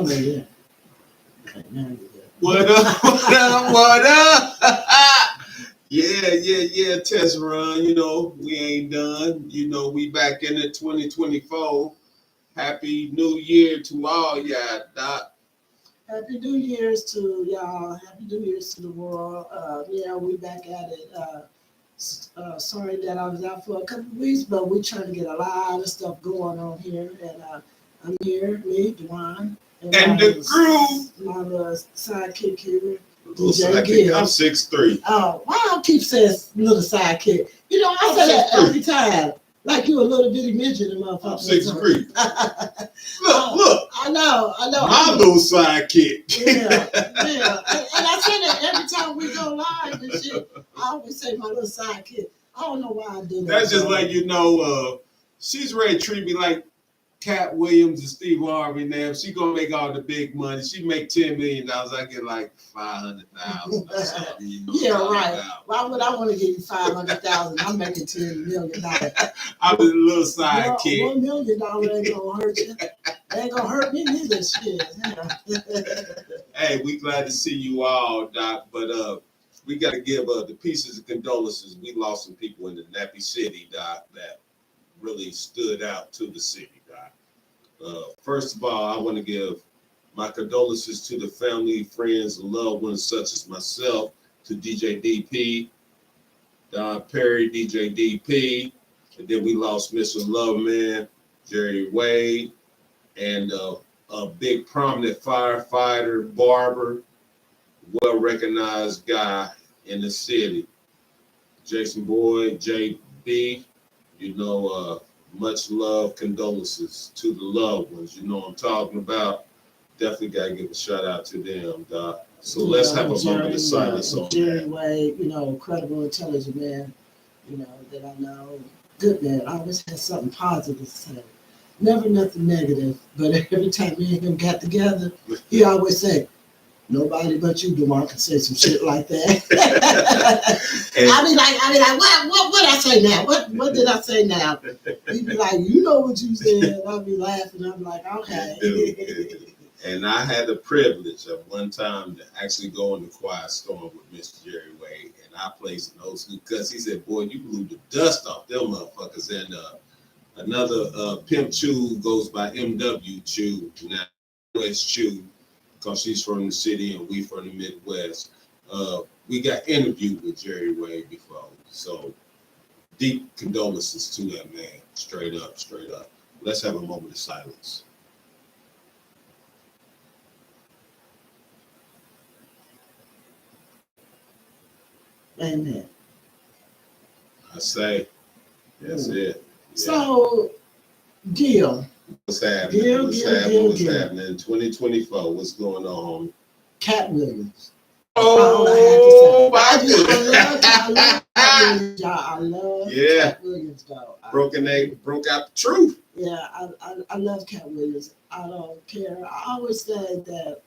Oh yeah. Right now you're there. What up? What up? What up? Yeah. Test run. You know, we ain't done. You know, we back in it 2024. Happy New Year to all y'all, Doc. Happy New Year's to y'all. Happy New Year's to the world. Yeah, we back at it. Sorry that I was out for a couple of weeks, but we're trying to get a lot of stuff going on here. And I'm here, me, Dwan, And the crew. My little sidekick here. Little sidekick, I'm 6'3". Oh, why I keep saying little sidekick? You know, I say that every time. Like you a little bitty midget, motherfucker. I'm 6'3". Look. I know. My little sidekick. Yeah. And I say that every time we go live and shit. I always say my little sidekick. I don't know why I do that. That's just like, she's ready to treat me like Cat Williams and Steve Harvey now. She gonna make all the big money. She make $10 million. I get like 500,000 or something. You know yeah, right. Why would I want to give you 500,000? I'm making $10 million. I'm a little sidekick. $1 million ain't gonna hurt you. Ain't gonna hurt me neither. Shit. Hey, we glad to see you all, Doc. But we got to give the pieces of condolences. We lost some people in the Nappy City, Doc, that really stood out to the city, Doc. First of all, I want to give my condolences to the family, friends, and loved ones such as myself, to DJ DP, Don Perry, DJ DP, and then we lost Mr. Loveman, Jerry Wade, and a big prominent firefighter, barber, well-recognized guy in the city, Jason Boyd, JB. Much love, condolences to the loved ones. You know what I'm talking about. Definitely got to give a shout out to them, Doc. So let's have a moment of silence on Jerry that. Wade, credible, intelligent man, that I know. Good man. Always has something positive to say. Never nothing negative. But every time me and him got together, he always say, nobody but you, DeMar, can say some shit like that. I be like, what I say now? What did I say now? He'd be like, you know what you said. I'll be laughing. I'm like, okay. And I had the privilege of one time to actually go in the Quiet Storm with Mr. Jerry Wade, and I played some old school cuts. He said, boy, you blew the dust off them motherfuckers. And another Pimp Chew goes by MW Chew, now West Chew, because she's from the city and we from the Midwest. We got interviewed with Jerry Wade before. So deep condolences to that man. Straight up. Let's have a moment of silence. Amen. I say, that's it. Yeah. So, Gil. What's happening? What's happening in 2024? What's going on? Cat Williams. Oh, I love Cat Williams, though. Broke out the truth. Yeah, I love Cat Williams. I don't care. I always say that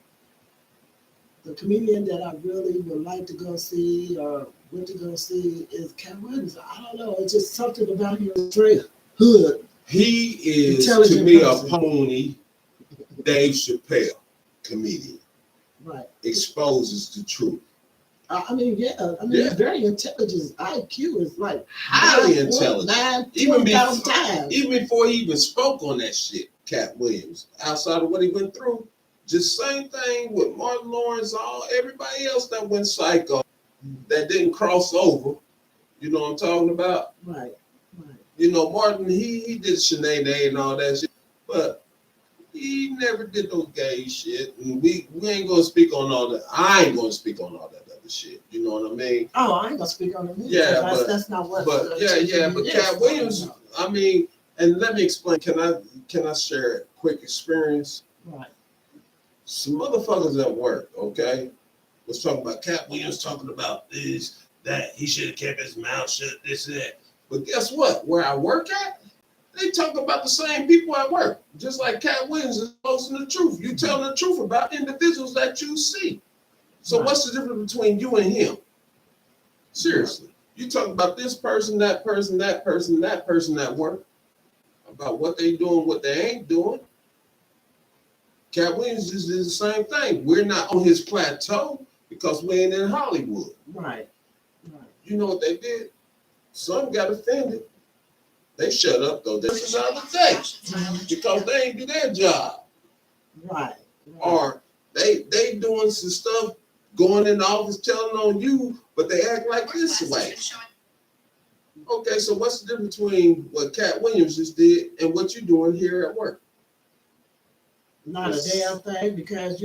the comedian that I really would like to go see or went to go see is Cat Williams. I don't know. It's just something about him straight hood. He is, to me, a pony. Dave Chappelle, comedian. Right. Exposes the truth. He's very intelligent. IQ is like highly intelligent. Even before he even spoke on that shit, Cat Williams, outside of what he went through, just same thing with Martin Lawrence, everybody else that went psycho, that didn't cross over. You know what I'm talking about? Right. Martin, he did Sinead and all that shit, but he never did no gay shit. And we ain't gonna speak on all that. I ain't gonna speak on all that other shit. You know what I mean? Oh, I ain't gonna speak on it. Yeah, that's not what. But Cat Williams. And let me explain. Can I share a quick experience? Right. Some motherfuckers at work, okay, was talking about Cat Williams talking about this, that he should have kept his mouth shut, this and that. But guess what? Where I work at, they talk about the same people at work. Just like Cat Williams is posting the truth. You telling the truth about individuals that you see. So what's the difference between you and him? Seriously. You talk about this person, that person, that person, that person at work, about what they doing, what they ain't doing. Cat Williams is the same thing. We're not on his plateau because we ain't in Hollywood. Right. Right. You know what they did? Some got offended. They shut up though. This is another day because they ain't do their job. Right. Or they doing some stuff, going in the office telling on you, but they act like this way. Okay, so what's the difference between what Cat Williams just did and what you doing here at work? Not a damn thing, because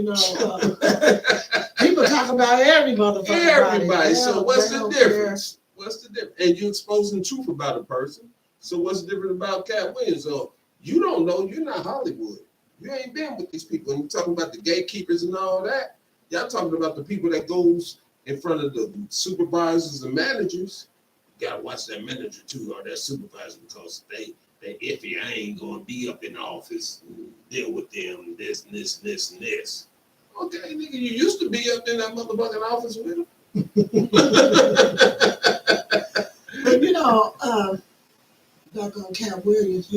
people talk about every motherfucker. Everybody. So what's the difference? What's the difference? And you exposing truth about a person. So what's the difference about Cat Williams? So you don't know. You're not Hollywood. You ain't been with these people. And you're talking about the gatekeepers and all that. Y'all talking about the people that goes in front of the supervisors and managers. You gotta watch that manager too, or that supervisor, because they iffy. I ain't gonna be up in the office and deal with them, this and this and this and this. Okay, nigga, you used to be up in that motherfucking office with them. But back on Cat Williams,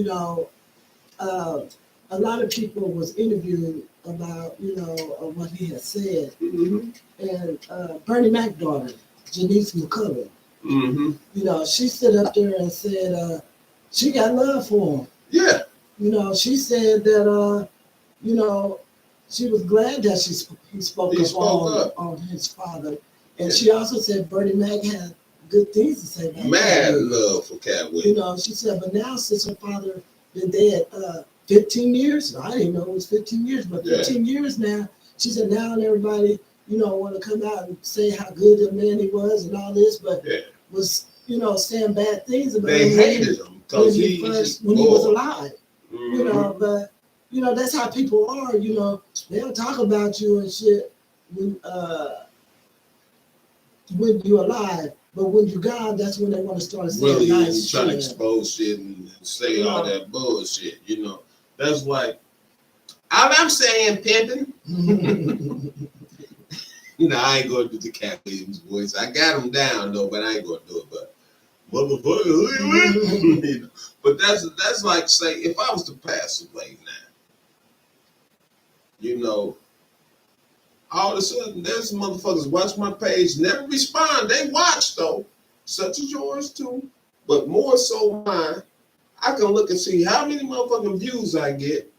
a lot of people was interviewed about, what he had said. Mm-hmm. And Bernie Mac's daughter, Janice McCullough, she stood up there and said she got love for him. Yeah. She said that, she was glad that he spoke up on his father. And she also said Bernie Mac had good things to say about Mad love for Cat Williams. She said, but now since her father been dead 15 years, I didn't know it was 15 years, but 15 years now, she said now everybody, want to come out and say how good a man he was and all this, but was, saying bad things about him. They hated him because he was alive. Mm-hmm. But that's how people are. They'll talk about you and shit when you're alive, but when you're gone, that's when they want to start saying really nice trying to shit. expose shit and say all that bullshit. That's like I'm saying, pimping. I ain't gonna do the Cat Williams voice. I got him down though, but I ain't gonna do it. But motherfucker, who you with? But that's like say if I was to pass away now, all of a sudden there's motherfuckers watch my page, never respond. They watch though, such as yours too, but more so mine. I can look and see how many motherfucking views I get,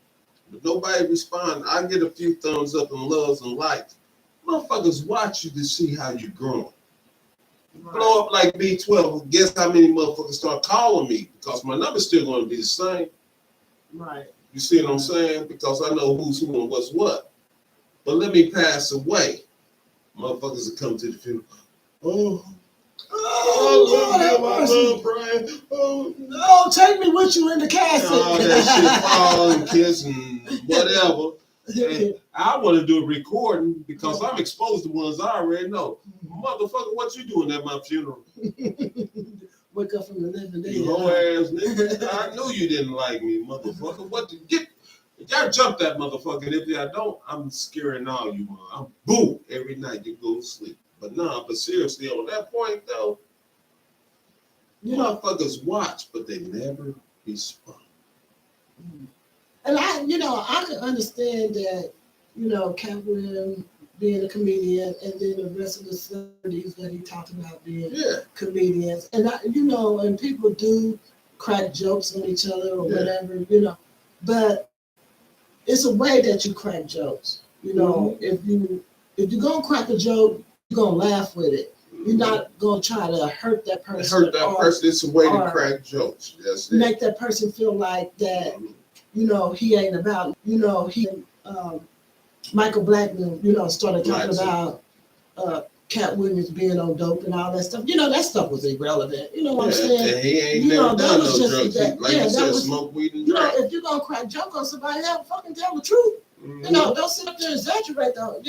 but nobody respond. I get a few thumbs up and loves and likes. Motherfuckers watch you to see how you're growing. Right. Blow up like B12. Guess how many motherfuckers start calling me because my number's still going to be the same. Right. You see what I'm saying? Because I know who's who and what's what. But let me pass away. Motherfuckers will come to the funeral. Lord, have mercy. Brian. No, take me with you in the casket. All that shit, fall and kiss and whatever. And I want to do a recording because I'm exposed to ones I already know. Motherfucker, what you doing at my funeral? Wake up from the living dead. You whole ass nigga. I knew you didn't like me, motherfucker. What the get? Y'all jump that motherfucker. And if y'all don't, I'm scaring all you, man. I'm boo every night you go to sleep. But but seriously, on that point though, motherfuckers watch, but they never respond. And I can understand that, Cat Williams being a comedian, and then the rest of the celebrities that he talked about being comedians. And and people do crack jokes on each other or whatever, but it's a way that you crack jokes. If you're gonna crack a joke, you're gonna laugh with it. You're not gonna try to hurt that person. It's a way to crack jokes. That's it. Make that person feel like that. He ain't about. Michael Blackman, started talking about Cat Williams being on dope and all that stuff. That stuff was irrelevant. You know what I'm saying? And he ain't never done no drugs. Like you said, was, smoke weed and drink. If you're gonna crack joke on somebody else, fucking tell the truth. Don't sit up there and exaggerate the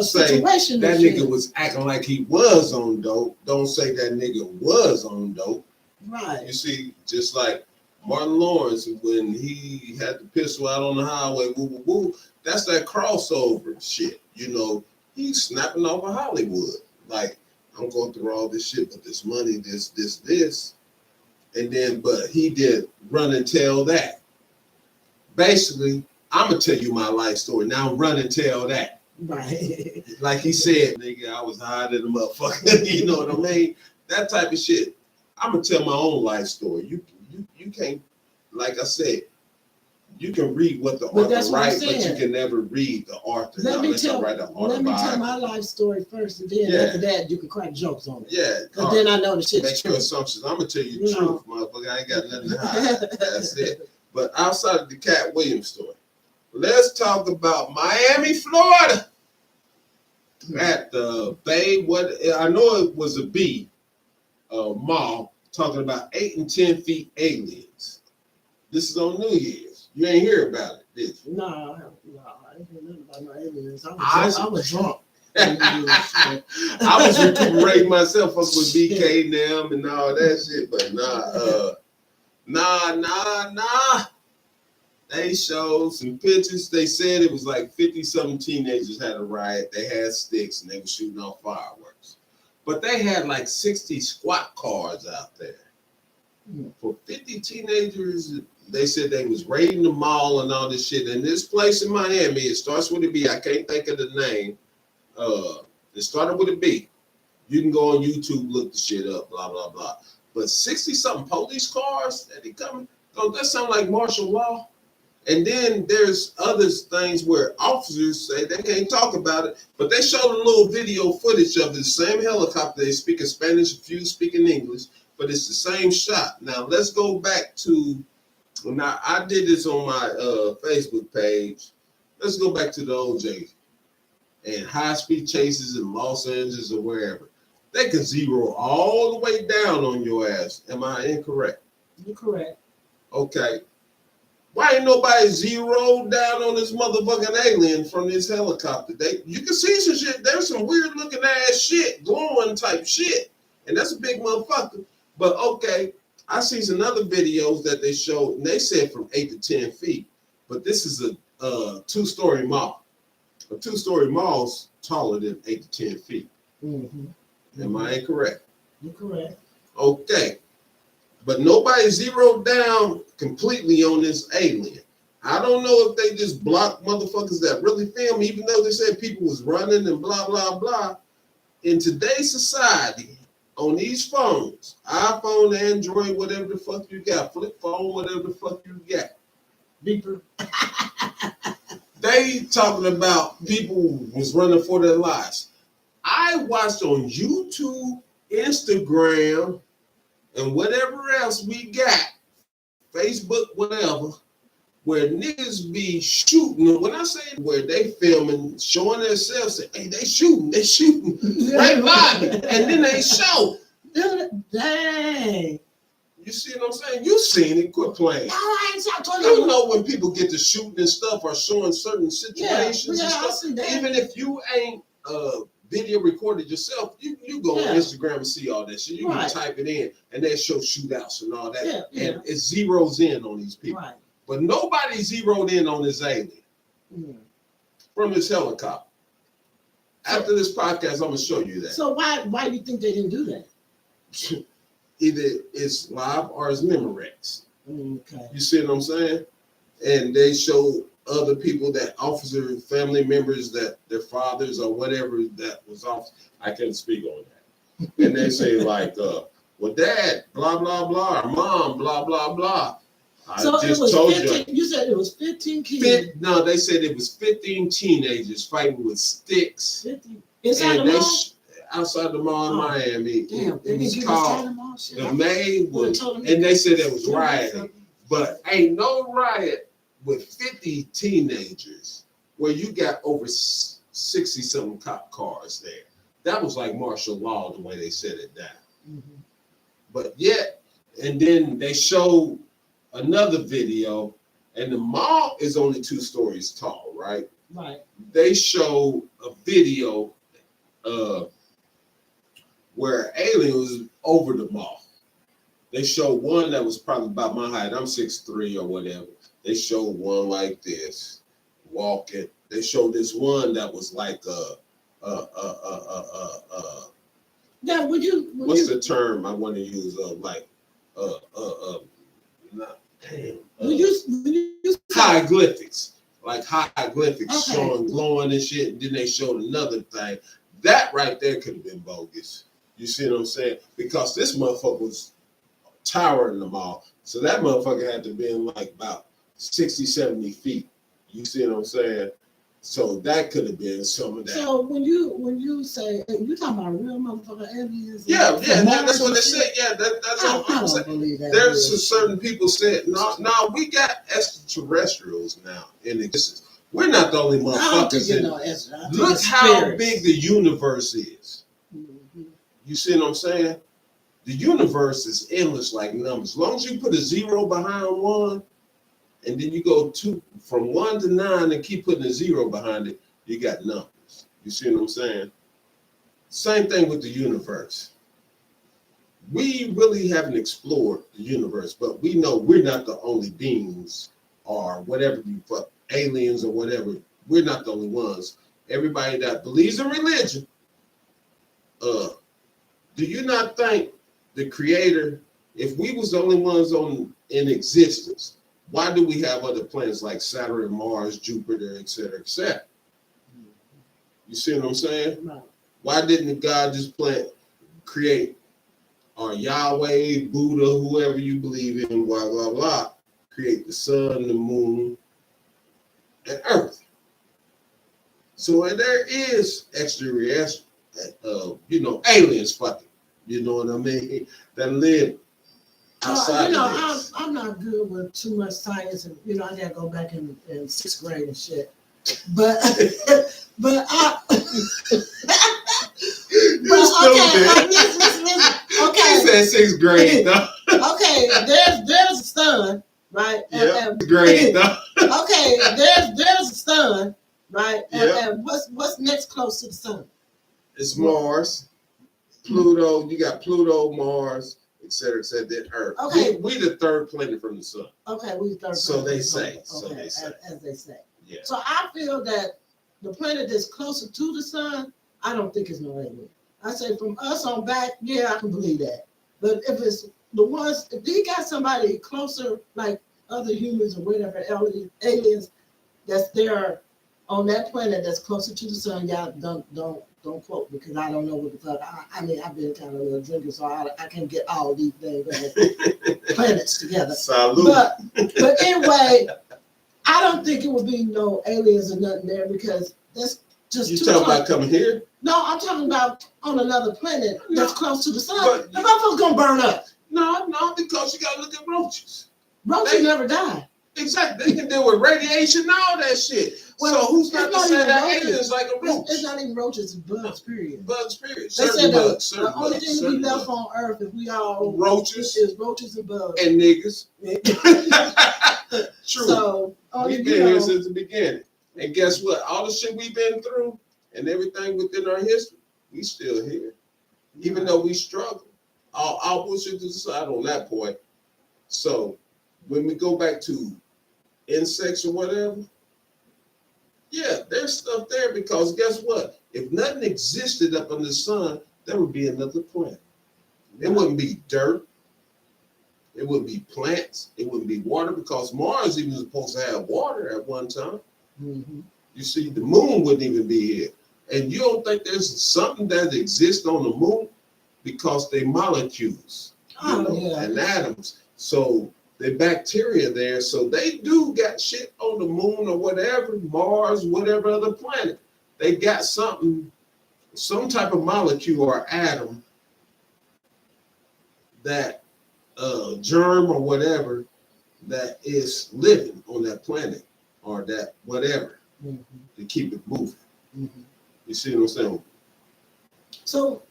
situation. That nigga was acting like he was on dope. Don't say that nigga was on dope. Right. You see, just like Martin Lawrence, when he had the pistol out on the highway, woo, woo, woo, that's that crossover shit. He's snapping off of Hollywood. Like, I'm going through all this shit, but this money, this. And then, but he did run and tell that. Basically, I'm gonna tell you my life story. Now run and tell that. Right. Like he said, nigga, I was high than a motherfucker. You know what I mean? That type of shit. I'm gonna tell my own life story. You can't, like I said, you can read what the But that's author what I'm writes, but you saying. can never read the author. Let me unless I tell write an let me tell my autobiography. life story first, and then Yeah. after that you can crack jokes on it. Yeah. Because then I know the shit's Make true. your assumptions. I'm gonna tell you the You truth, motherfucker. I ain't got nothing to hide. That's it. But outside of the Cat Williams story, let's talk about Miami, Florida. At the Bay, what I know it was a B mall, talking about 8 and 10 feet aliens. This is on New Year's. You ain't hear about it, did you? No, I didn't hear nothing about no aliens. I I was drunk. I was recuperating myself up with BK and them and all that shit, but nah. They showed some pictures. They said it was like 50-something teenagers had a riot. They had sticks and they were shooting off fireworks. But they had like 60 squad cars out there. For 50 teenagers, they said they was raiding the mall and all this shit. And this place in Miami, it starts with a B. I can't think of the name. It started with a B. You can go on YouTube, look the shit up, blah, blah, blah. But 60-something police cars that they coming, that sound like martial law. And then there's other things where officers say they can't talk about it, but they showed a little video footage of the same helicopter. They speak in Spanish, a few speak in English, but it's the same shot. Now let's go back to, now I did this on my Facebook page. Let's go back to the OJ and high-speed chases in Los Angeles or wherever. They can zero all the way down on your ass. Am I incorrect? You're correct. Okay. Why ain't nobody zeroed down on this motherfucking alien from this helicopter? You can see some shit. There's some weird looking ass shit, glowing type shit. And that's a big motherfucker. But okay, I see some other videos that they showed, and they said from 8 to 10 feet. But this is a two-story mall. A two-story mall's taller than 8 to 10 feet. Mm-hmm. Am I incorrect? You're correct. Okay. But nobody zeroed down completely on this alien. I don't know if they just blocked motherfuckers that really film, even though they said people was running and blah, blah, blah. In today's society, on these phones, iPhone, Android, whatever the fuck you got, flip phone, whatever the fuck you got, Beeper. they talking about people was running for their lives. I watched on YouTube, Instagram, and whatever else we got, Facebook, whatever, where niggas be shooting. When I say where they filming, showing themselves, say, hey, they shooting right by me, and then they show. Dang. You see what I'm saying? You seen it. Quit playing. No, I ain't talking. You know when people get to shooting and stuff or showing certain situations and I stuff. see that. Even if you ain't video recorded yourself, you go on Instagram and see all that shit. You can type it in and they show shootouts and all that. And it zeroes in on these people. Right. But nobody zeroed in on this alien from this helicopter. After this podcast, I'm gonna show you that. So why do you think they didn't do that? Either it's live or it's Memorex. Okay. You see what I'm saying? And they show other people, that officer family members, that their fathers or whatever that was off. I can't speak on that. And they say like, well, dad, blah, blah, blah, or mom, blah, blah, blah. So it was 15, you said it was 15 kids. No, they said it was 15 teenagers fighting with sticks. 50. Inside the mall? Outside the mall in Miami. Damn, it was called the May was, and they said it was rioting. But ain't no riot with 50 teenagers where you got over 60-something cop cars there. That was like martial law the way they said it down. But yet, and then they showed another video, and the mall is only 2 stories tall, right? Right. They showed a video where an alien was over the mall. They showed one that was probably about my height. I'm 6'3" or whatever. They showed one like this, walking. They showed this one that was like Now, what's the term I want to use? Hieroglyphics. like hieroglyphics Okay. showing glowing and shit, and then they showed another thing. That right there could have been bogus. You see what I'm saying? Because this motherfucker was towering them all. So that motherfucker had to be in like about 60, 70 feet. You see what I'm saying? So that could have been some of that. So when you say you talking about real motherfucker aliens? Yeah, from that's what they Mars and said. shit? Yeah, that's I, all I I'm don't saying. believe that. There's bullshit. certain people said, no, we got extraterrestrials now in existence. We're not the only I don't think motherfuckers you in. know Ezra. I think Look it's how spirits. big the universe is. Mhm. You see what I'm saying? The universe is endless like numbers. As long as you put a zero behind one, and then you go from 1 to 9 and keep putting a zero behind it, you got numbers. You see what I'm saying? Same thing with the universe. We really haven't explored the universe, but we know we're not the only beings or whatever you fuck, aliens or whatever. We're not the only ones. Everybody that believes in religion, do you not think the creator, if we was the only ones in existence, why do we have other planets like Saturn, Mars, Jupiter, et cetera, et cetera? You see what I'm saying? Right. Why didn't God just create or Yahweh, Buddha, whoever you believe in, blah, blah, blah, create the sun, the moon, and earth? So there is aliens fucking, you know what I mean, that live outside of this. I'm not good with too much science, and I gotta go back in 6th grade and shit. But I. You stupid. Listen. He Okay. said 6th grade, though. Okay, there's a sun, right? Yeah, grade, though. Okay, there's a sun, right? Yeah. And what's next close to the sun? It's Mars, Pluto. You got Pluto, Mars, et cetera, then Earth. Okay. We the third planet from the sun. Okay, we third. So they planet. say. Okay, So they say. As they say. Yeah. So I feel that the planet that's closer to the sun, I don't think it's no alien. I say from us on back, yeah, I can believe that. But if it's the ones, if they got somebody closer, like other humans or whatever, aliens, that's there on that planet that's closer to the sun, y'all don't quote me because I don't know what the fuck. I mean, I've been kind of a little drinker, so I can get all these things planets together. Salute. But anyway, I don't think it would be no aliens or nothing there because that's just You too talking close. about coming here? No, I'm talking about on another planet that's close to the sun. But- The motherfucker's gonna burn up. No, because you gotta look at roaches. Roaches never die. Exactly. They can deal with radiation and all that shit. Well, so who's not it's to not say even that roaches. aliens like a roach? It's not even roaches, it's bugs, period. Bugs, period. They Certain said bugs. the only thing to be left on Earth if we all roaches is roaches and bugs. and niggas. True. So We've been here since the beginning. And guess what? All the shit we've been through and everything within our history, we still here. Even though we struggle. I'll push it to the side on that point. So when we go back to insects or whatever, yeah, there's stuff there because guess what? If nothing existed up in the sun, there would be another planet. It wouldn't be dirt. It wouldn't be plants. It wouldn't be water because Mars even was supposed to have water at one time. Mm-hmm. You see, the moon wouldn't even be here. And you don't think there's something that exists on the moon because they molecules and atoms. So the bacteria there, so they do got shit on the moon or whatever, Mars, whatever other planet. They got something, some type of molecule or atom that germ or whatever that is living on that planet or that whatever to keep it moving. Mm-hmm. You see what I'm saying? So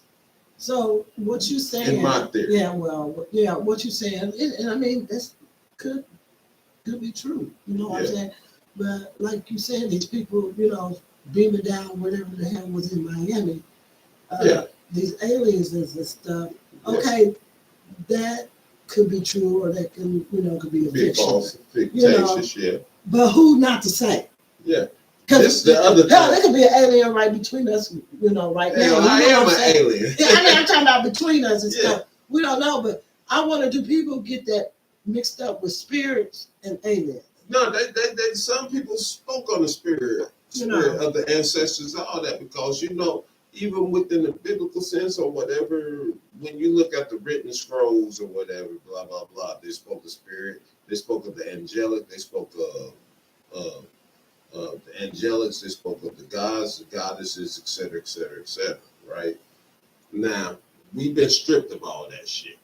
what you saying? In my theory. Yeah, well, yeah, what you saying, and I mean that's could be true. You know what I'm saying? But like you said, these people, beaming down whatever the hell was in Miami. These aliens and stuff. Okay, that could be true, or that can, could be a fiction. False, fictitious, yeah. But who not to say? Yeah. Because the other hell, there could be an alien right between us, right now. I am an alien. Yeah, I mean, I'm talking about between us and stuff. We don't know, but I wonder, do people get that mixed up with spirits and aliens? No, they some people spoke on the spirit of the ancestors, all that, because even within the biblical sense or whatever, when you look at the written scrolls or whatever, blah blah blah, they spoke of spirit, they spoke of the angelic, they spoke of the angelics, they spoke of the gods, the goddesses, etc., etc., etc. Right now, we've been stripped of all that shit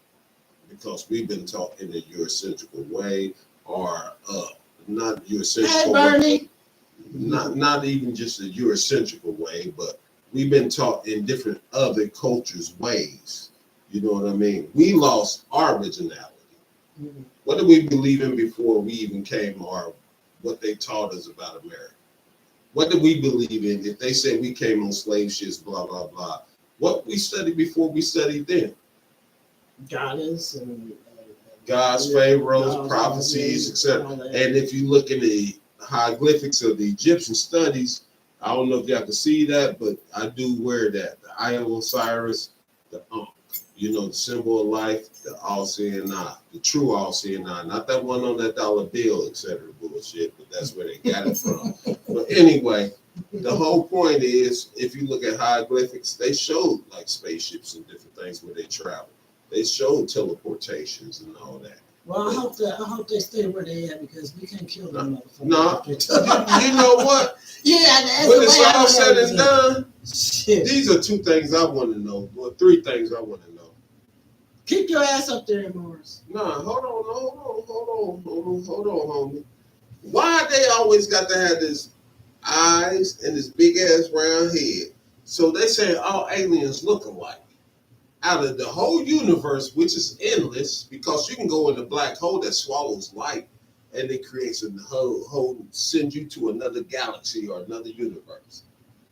because we've been taught in a Eurocentrical way, or not Eurocentrical. Hey, Bernie. Not even just a Eurocentrical way, but we've been taught in different other cultures' ways. You know what I mean? We lost our originality. Mm-hmm. What did we believe in before we even came, or what they taught us about America? What did we believe in? If they say we came on slave ships, blah, blah, blah. What we studied before we studied then? Goddess and God's pharaohs, prophecies, etc. And if you look in the hieroglyphics of the Egyptian studies, I don't know if y'all can see that, but I do wear that. The Eye of Osiris, the the symbol of life, the all-seeing eye, the true all-seeing eye, not that one on that dollar bill, etc. bullshit, but that's where they got it from. But anyway, the whole point is, if you look at hieroglyphics, they showed like spaceships and different things where they travel. They showed teleportations and all that. Well, I hope they stay where they are, because we can't kill them motherfuckers. No, you know what? Yeah, that's when it's all said and done, shit. These are two things I want to know. Well, three things I want to know. Keep your ass up there, Morris. Nah, hold on, homie. Why they always got to have this eyes and this big ass round head? So they say all aliens look alike. Out of the whole universe, which is endless, because you can go in a black hole that swallows light, and it creates a whole send you to another galaxy or another universe.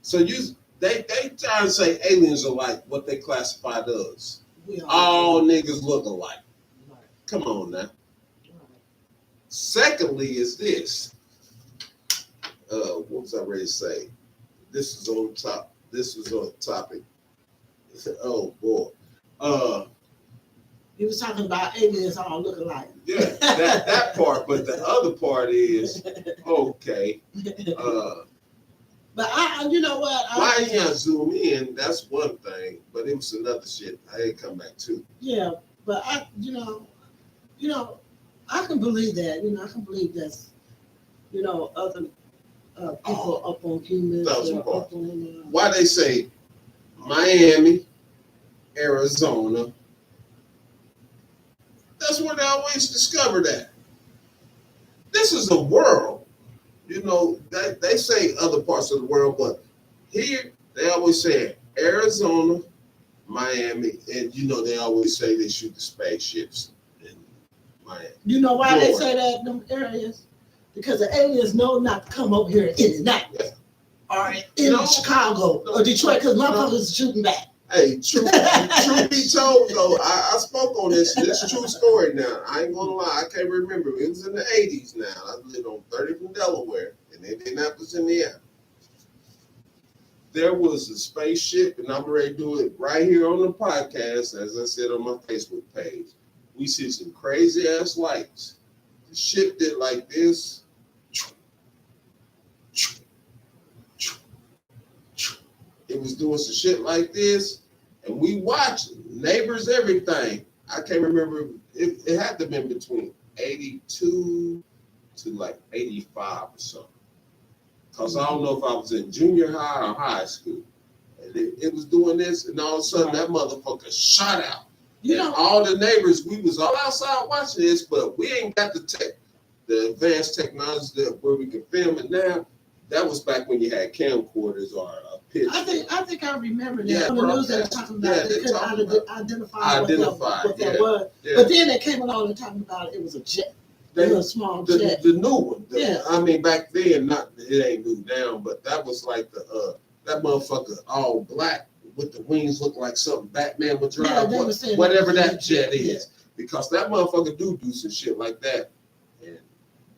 So they try to say aliens are like what they classified us. All niggas look alike. Right. Come on now. Right. Secondly, is this. What was I ready to say? This is on top. This was on topic. Oh boy. He was talking about aliens all look alike. Yeah, that part. But the other part is okay. But you know what? Why you not zoom in? That's one thing. But it was another shit. I ain't come back to. Yeah, but I can believe that. I can believe that's, other people up on humans. Why they say Miami, Arizona? That's where they always discover that. This is a world. They say other parts of the world, but here they always say Arizona, Miami, and they always say they shoot the spaceships in Miami. You know why they say that in them areas? Because the aliens know not to come over here in the night. Yeah. Or in Chicago or Detroit, because motherfuckers shooting back. Hey, truth be told, though, I spoke on this. This is a true story now. I ain't gonna lie. I can't remember. It was in the 80s now. I lived on 30th in Delaware, in Indianapolis, Indiana. There was a spaceship, and I'm ready to do it right here on the podcast, as I said on my Facebook page. We see some crazy-ass lights. The ship did like this. It was doing some shit like this, and we watched neighbors, everything. I can't remember. It had to have been between 82 to like 85 or something. Because I don't know if I was in junior high or high school. And it was doing this, and all of a sudden that motherfucker shot out. All the neighbors, we was all outside watching this, but we ain't got the advanced technology where we can film it now. That was back when you had camcorders or a pitch. I think I remember that. Yeah, on the news they were talking about they couldn't identify what that was. Yeah. But then they came along and talking about it was a jet. It was a small jet. The new one. Yeah. I mean, back then, it ain't new now, but that was like that motherfucker all black with the wings look like something Batman would drive. Yeah, whatever that jet is. Yeah. Because that motherfucker do some shit like that.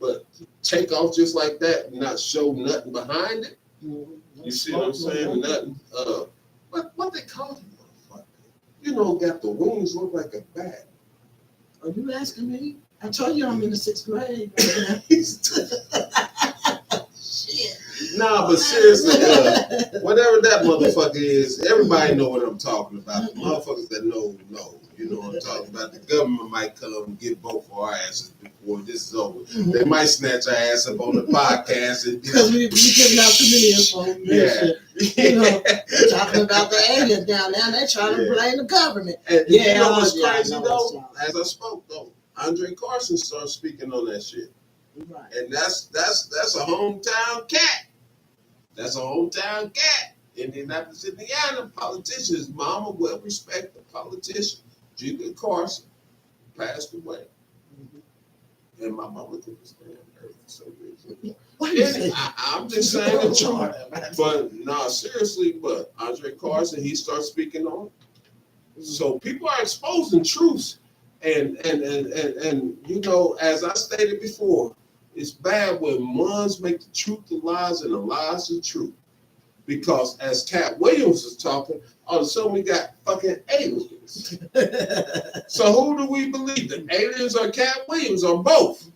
But take off just like that and not show nothing behind it. Mm-hmm. You see what I'm saying? Nothing. What they call it, motherfucker? Got the wings look like a bat. Are you asking me? I told you I'm in the 6th grade. Shit. Nah, but seriously, whatever that motherfucker is, everybody know what I'm talking about. The motherfuckers that know. You know what I'm talking about. The government might come and get both of our asses before this is over. They might snatch our ass up on the podcast and because we giving out too many info. You know, they're talking about the aliens down there. They're trying to blame the government. And you know what's yeah, crazy though? As I spoke though, Andre Carson started speaking on that shit. Right. And that's a hometown cat. That's a hometown cat. Indianapolis, Indiana. Politicians, mama, well respected politician, Julia Carson, passed away. Mm-hmm. And my mama couldn't stand her for some reason. I'm just saying the truth. But no, seriously, but Andre Carson, he started speaking on it. Mm-hmm. So people are exposing truths. And you know, as I stated before, it's bad when ones make the truth the lies and the lies the truth. Because as Cat Williams was talking, all of a sudden we got fucking aliens. So who do we believe? The aliens or Cat Williams or both?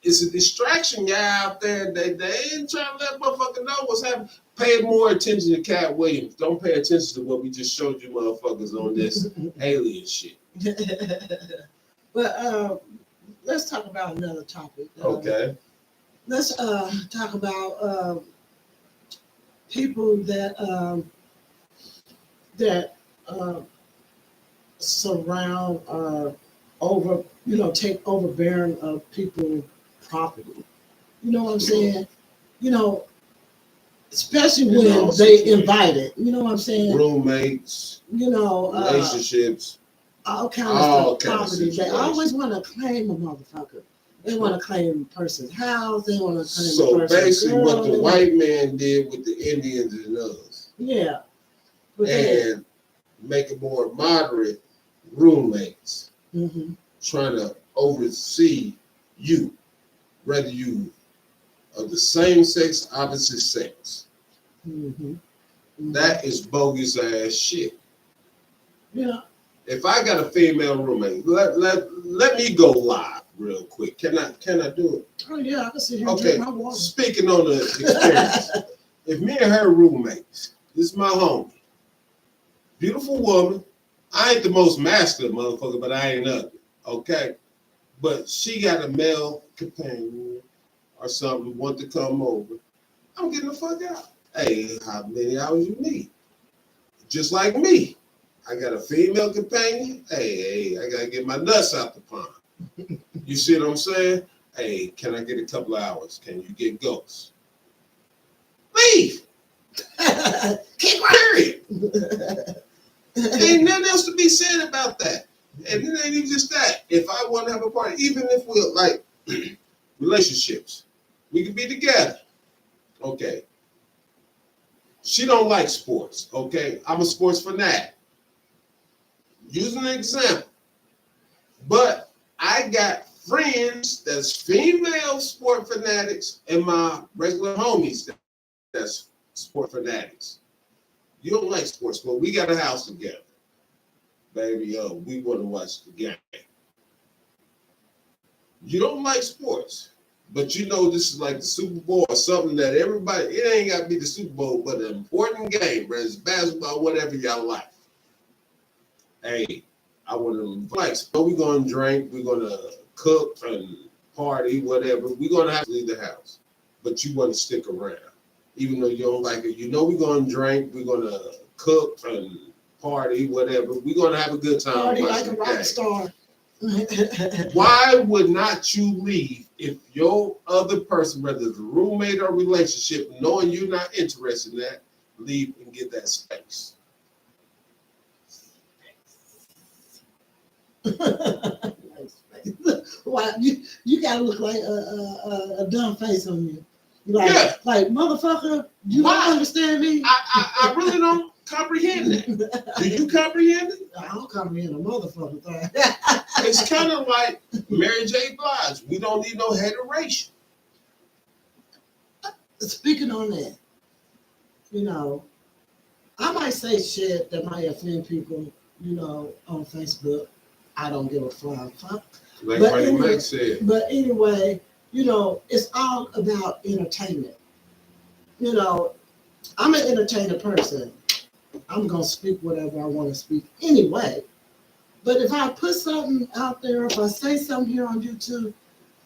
It's a distraction guy out there. They ain't trying to let motherfucker know what's happening. Pay more attention to Cat Williams. Don't pay attention to what we just showed you motherfuckers on this alien shit. But let's talk about another topic. Okay. Let's talk about people that surround over, you know, take overbearing of people property. You know what I'm saying? You know, especially when they invite it. You know what I'm saying? Roommates. You know, relationships. All kinds of property. They always want to claim a motherfucker. They want to claim a person's house. They want to claim a person's basically girl. what the white man did with the Indians and us. Yeah. But and make it more moderate roommates. Mm-hmm. Trying to oversee you, whether you are the same sex, opposite sex. Mm-hmm. Mm-hmm. That is bogus ass shit. Yeah. If I got a female roommate, let me go live real quick. Can I do it? Oh yeah, I can sit here and Okay. drink my water. Speaking on the experience, if me and her roommates, this is my homie, beautiful woman. I ain't the most masculine motherfucker, but I ain't ugly. Okay, but she got a male companion or something want to come over. I'm getting the fuck out. Hey, how many hours you need? Just like me. I got a female companion. Hey, I gotta get my nuts out the pond. You see what I'm saying? Hey, can I get a couple of hours? Can you get ghosts? Leave. Keep Period. Ain't nothing else to be said about that. And it ain't even just that. If I want to have a party, even if we're like relationships, we can be together. Okay. She don't like sports. Okay. I'm a sports fanatic. Using an example. But I got friends that's female sport fanatics and my regular homies that's sport fanatics. You don't like sports, but we got a house together. Baby, we want to watch the game. You don't like sports, but you know this is like the Super Bowl or something that everybody, it ain't got to be the Super Bowl, but an important game, whether it's basketball, whatever y'all like. Hey, I want to like, so we're going to drink, we're going to cook and party, whatever. We're going to have to leave the house, but you want to stick around. Even though you don't like it, you know we're going to drink, we're going to cook and party, whatever. We're going to have a good time. Party like a rock star. Why would not you leave if your other person, whether it's a roommate or relationship, knowing you're not interested in that, leave and get that space? Why you gotta look like a dumb face on you. Like motherfucker, you don't understand me. I really don't comprehend that. Do you comprehend it? I don't comprehend a motherfucker thing. It's kind of like Mary J. Blige. We don't need no hateration. Speaking on that, you know, I might say shit that might offend people, you know, on Facebook. I don't give a flying fuck. Like But Freddie anyway- Mac said. But anyway, you know, it's all about entertainment. You know, I'm an entertainer person. I'm gonna speak whatever I want to speak anyway. But if I put something out there, if I say something here on YouTube,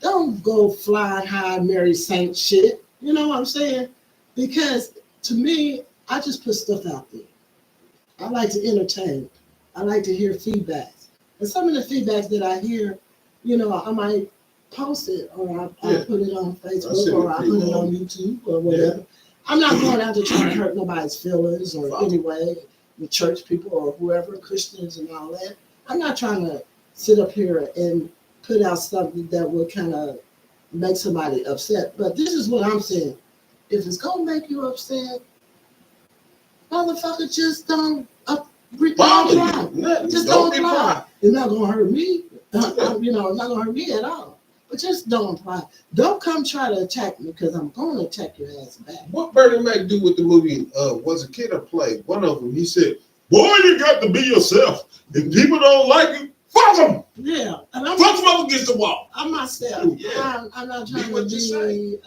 don't go flying high Mary Saint shit. You know what I'm saying? Because to me, I just put stuff out there. I like to entertain. I like to hear feedbacks. And some of the feedbacks that I hear, you know, I might post it or I put it on Facebook or I put it on YouTube or whatever. Yeah. I'm not going out to try to hurt nobody's feelings or anyway, the church people or whoever, Christians and all that. I'm not trying to sit up here and put out something that would kind of make somebody upset. But this is what I'm saying. If it's going to make you upset, motherfucker, just don't apply. Just don't apply. It's not going to hurt me. You know, it's not going to hurt me at all. But just don't apply. Don't come try to attack me because I'm going to attack your ass back. What Bernie Mac do with the movie Was a Kid or Play? One of them, he said, boy, you got to be yourself. If people don't like you, fuck them. Yeah. And I'm fuck them up against the wall. I'm myself. Yeah. I'm not trying to be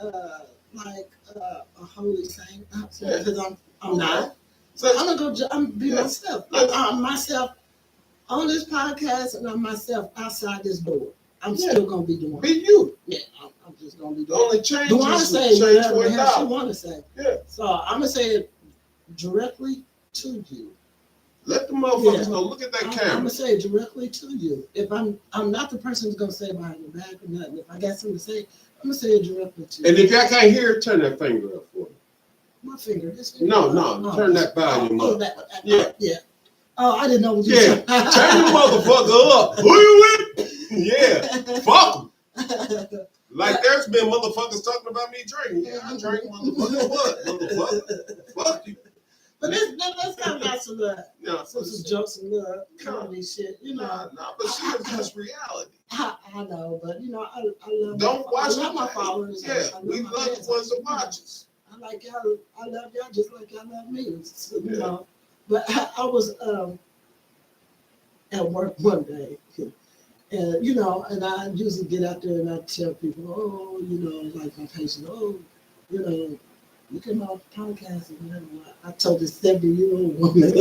like a holy saint because I'm not. So I'm going to be myself. I'm myself on this podcast and I'm myself outside this door. I'm still gonna be doing. Be you. Yeah, I'm just gonna be doing. The only change do I say whatever the hell she want to say? Yeah. So I'm gonna say it directly to you. Let the motherfuckers know. Look at that camera. I'm gonna say it directly to you. If I'm not the person who's gonna say behind your back or nothing. If I got something to say, I'm gonna say it directly to you. And if y'all can't hear it, turn that finger up for me. My finger. This finger. No. Turn that volume up. Yeah. Oh, I didn't know what you said. Turn the motherfucker up. Who you with? Yeah. Fuck them. Like there's been motherfuckers talking about me drinking. Yeah, I drink motherfucker. What? Motherfucker. Fuck you. But let's talk about some jokes and comedy shit. You know. No, but shit is just reality. I know, but you know, I love. Don't watch my followers. Yeah, we love the ones that watch us. I like y'all. I love y'all just like y'all love me. So, you know. But I was at work one day, and you know, and I usually get out there and I tell people, oh, you know, like my patient, oh, you know, look at my podcast and whatever. I told this 70-year-old woman.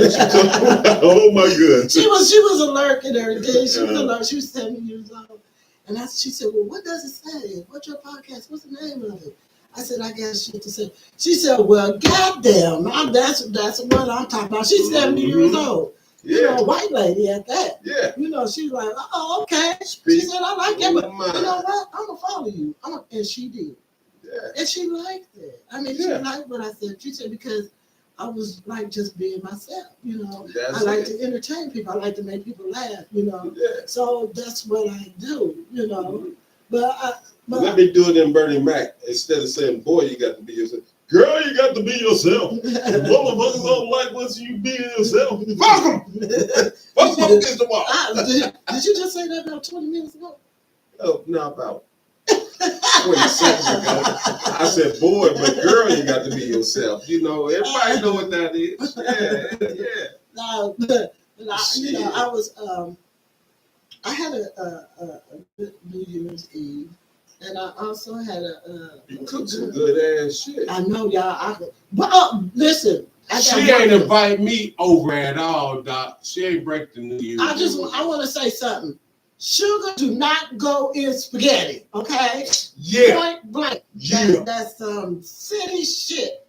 Oh my God. She was alert and everything. She was alert. She was 70 years old, and she said, well, what does it say? What's your podcast? What's the name of it? I said, I got shit to say. She said, well, goddamn, that's what I'm talking about. She's 70 years old. Yeah. You know, a white lady at that. Yeah. You know, she's like, oh, okay. She said, I like it, but you know what? I'm going to follow you. And she did. Yeah. And she liked it. I mean, she liked what I said. She said, because I was like just being myself, you know. I like to entertain people. I like to make people laugh, you know. Yeah. So that's what I do, you know. Mm-hmm. But let me do it in Bernie Mac. Instead of saying, boy, you got to be yourself. Girl, you got to be yourself. Motherfuckers don't like once you be yourself. Fuck them! Fuck them against the wall. Did you just say that about 20 minutes ago? Oh, no, about 20 seconds ago. I said, boy, but girl, you got to be yourself. You know, everybody know what that is. Yeah. No, you know, I was, I had a good New Year's Eve. And I also had you cooked some good ass shit. I know, y'all. But listen, she ain't invite me over at all, Doc. She ain't break the New Year's. I want to say something. Sugar do not go in spaghetti, okay? Yeah. Point blank. Yeah. That's some city shit.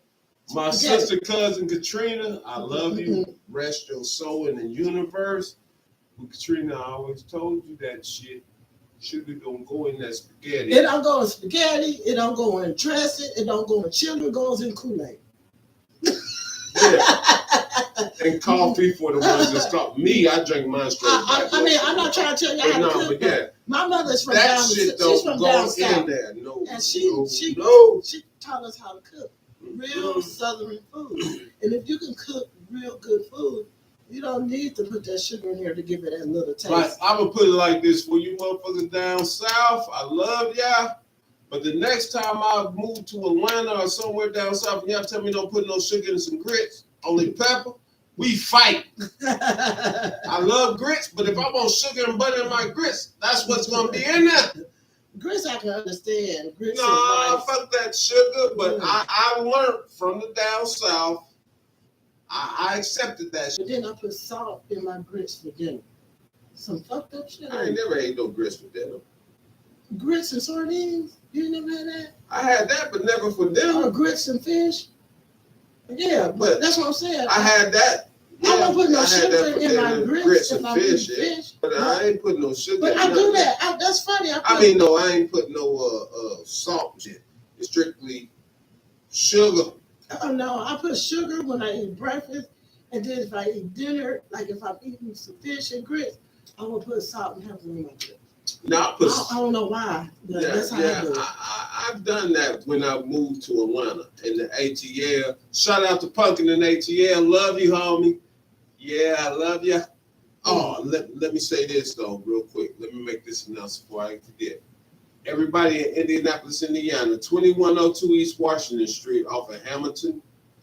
My sister, cousin Katrina, I love you. Rest your soul in the universe. But Katrina, I always told you that shit. Sugar don't go in that spaghetti. It don't go in spaghetti. It don't go in dressing. It don't go in chili. It goes in Kool-Aid. Yeah. And coffee for the ones that's called me. I drink mine straight. I mean, I'm not trying to tell you how to cook. But yeah. My mother's from down south. She's from down south. No, and she taught us how to cook real Southern food. And if you can cook real good food, you don't need to put that sugar in here to give it that little taste. Like, I'm going to put it like this for you motherfuckers down south. I love y'all. But the next time I move to Atlanta or somewhere down south and y'all tell me don't put no sugar in some grits, only pepper, We fight. I love grits, but if I want sugar and butter in my grits, that's what's gonna be in there. Grits I can understand. Grits No, and rice. fuck that sugar, but Mm. I learned from the down south. I accepted that shit. But then I put salt in my grits for dinner. Some fucked up shit. I ain't never ate no grits for dinner. Grits and sardines? You never had that? I had that, but never for Or dinner. grits and fish? Yeah, but But that's what I'm saying. I had that. I don't put no I had that sugar for in my dinner, grits if and I eat fish. Yeah. fish. But I ain't putting no sugar. But in I none do of that. That's funny. I mean, no, I ain't putting no salt and shit. It's strictly sugar. Oh no, I put sugar when I eat breakfast, and then if I eat dinner, like if I'm eating some fish and grits, I will put salt and pepper in my grits. Now I put. I don't know why, but Yeah, that's how I do it. I've done that when I moved to Atlanta in the ATL. Shout out to Punkin in ATL. Love you, homie. Yeah, I love you. Oh, let me say this though, real quick. Let me make this announcement before I forget. Everybody in Indianapolis, Indiana, 2102 East Washington Street off of Hamilton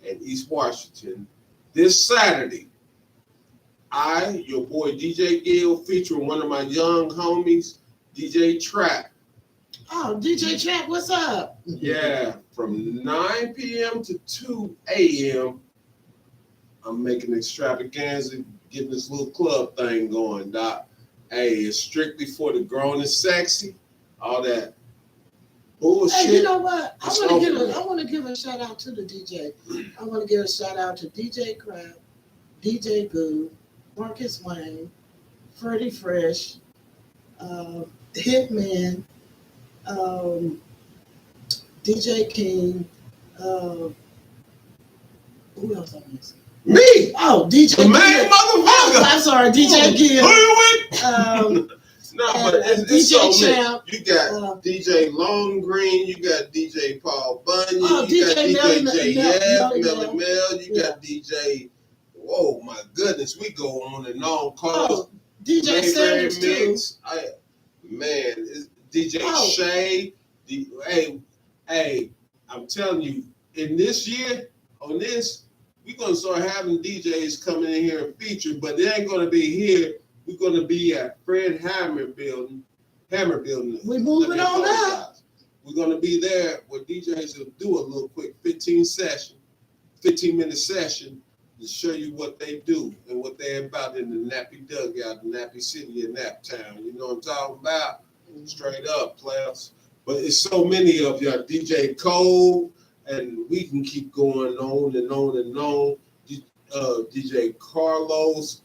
and East Washington. This Saturday, I, your boy DJ Gill, featuring one of my young homies, DJ Trap. Oh, DJ Trap, what's up? Yeah, from 9 p.m. to 2 a.m., I'm making extravaganza, getting this little club thing going, Doc. Hey, it's strictly for the grown and sexy. All that bullshit. Hey, you know what? I It's want to give a shout out to the DJ. I want to give a shout out to DJ Crab, DJ Boo, Marcus Wayne, Freddie Fresh, Hitman, DJ King. Who else I'm missing? Me, Oh, DJ the main Gill. motherfucker. I'm sorry, DJ Gill. Who you with? No, but it's DJ so many. Champ. You got DJ Long Green, you got DJ Paul Bunyan, Oh, you got DJ DJ Melly JF, Mel. Melly Mel, you got DJ. Whoa, my goodness, we go on and on. Oh, DJ Sanders too. Man, it's DJ Oh. Shay. Hey, I'm telling you, in this year, on this, we're gonna start having DJs coming in here and feature, but they ain't gonna be here. We're gonna be at Fred Hammer Building. We moving Let me on up. apologize. We're gonna be there where DJs will do a little quick 15-minute session to show you what they do and what they're about in the Nappy Dugout, the Nappy City in Naptown. You know what I'm talking about? Straight up, players. But it's so many of y'all. DJ Cole, and we can keep going on and on and on. DJ Carlos,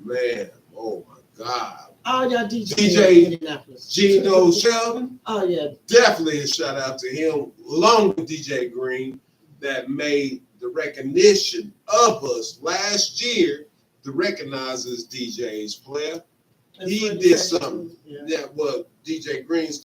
man, oh my God. All y'all DJs DJ in Indianapolis. Gino Sheldon, Oh yeah. definitely a shout out to him, along with DJ Green, that made the recognition of us last year to recognize us DJs, player. And He Freddie did Fresh, something. too. Yeah. That was DJ Green's